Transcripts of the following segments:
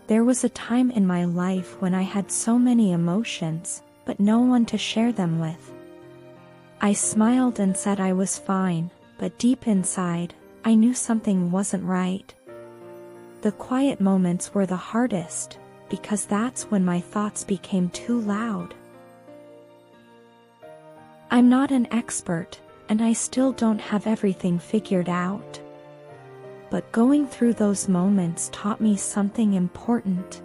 There was a time in my life when I had so many emotions, but no one to share them with. I smiled and said I was fine, but deep inside, I knew something wasn't right. The quiet moments were the hardest, because that's when my thoughts became too loud. I'm not an expert, and I still don't have everything figured out. But going through those moments taught me something important.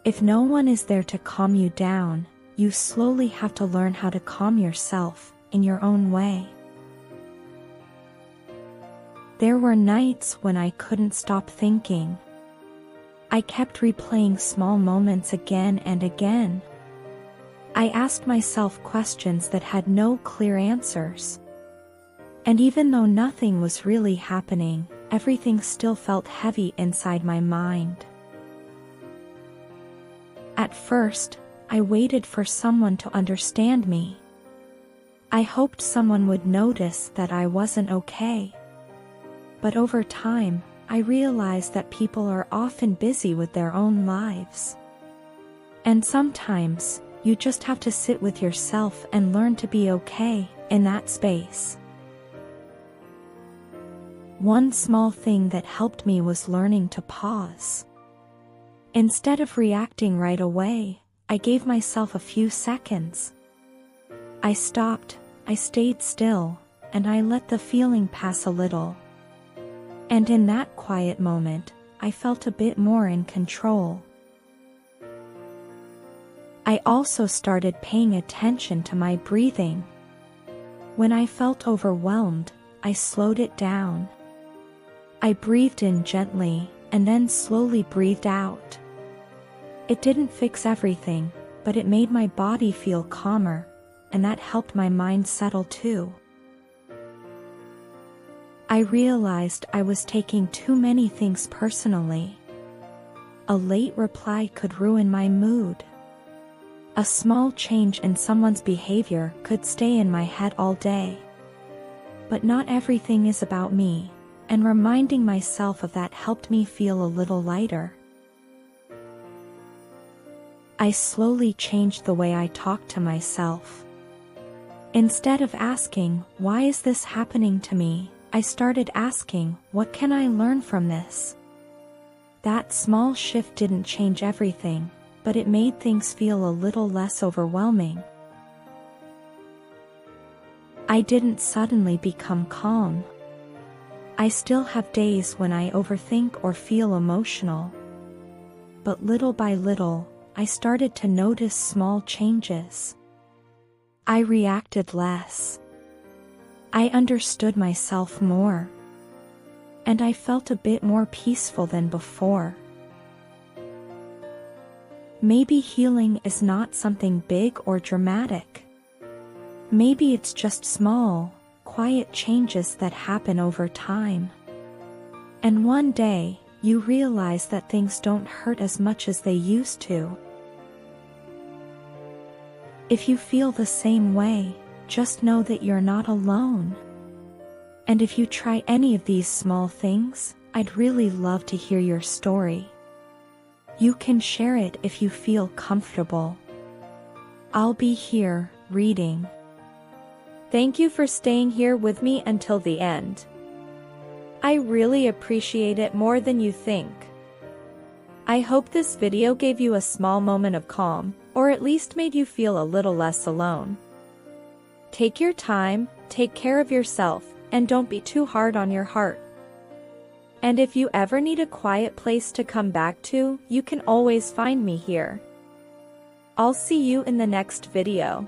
If no one is there to calm you down, you slowly have to learn how to calm yourself, in your own way. There were nights when I couldn't stop thinking. I kept replaying small moments again and again. I asked myself questions that had no clear answers. And even though nothing was really happening, everything still felt heavy inside my mind. At first, I waited for someone to understand me. I hoped someone would notice that I wasn't okay. But over time, I realized that people are often busy with their own lives. And sometimes, you just have to sit with yourself and learn to be okay in that space. One small thing that helped me was learning to pause. Instead of reacting right away, I gave myself a few seconds. I stopped, I stayed still, and I let the feeling pass a little. And in that quiet moment, I felt a bit more in control. I also started paying attention to my breathing. When I felt overwhelmed, I slowed it down. I breathed in gently, and then slowly breathed out. It didn't fix everything, but it made my body feel calmer, and that helped my mind settle too. I realized I was taking too many things personally. A late reply could ruin my mood. A small change in someone's behavior could stay in my head all day. But not everything is about me, and reminding myself of that helped me feel a little lighter. I slowly changed the way I talked to myself. Instead of asking, "Why is this happening to me?" I started asking, "What can I learn from this?" That small shift didn't change everything, but it made things feel a little less overwhelming. I didn't suddenly become calm. I still have days when I overthink or feel emotional. But little by little, I started to notice small changes. I reacted less. I understood myself more. And I felt a bit more peaceful than before. Maybe healing is not something big or dramatic. Maybe it's just small, quiet changes that happen over time. And one day, you realize that things don't hurt as much as they used to. If you feel the same way, just know that you're not alone. And if you try any of these small things, I'd really love to hear your story. You can share it if you feel comfortable. I'll be here, reading. Thank you for staying here with me until the end. I really appreciate it more than you think. I hope this video gave you a small moment of calm, or at least made you feel a little less alone. Take your time, take care of yourself, and don't be too hard on your heart. And if you ever need a quiet place to come back to, you can always find me here. I'll see you in the next video.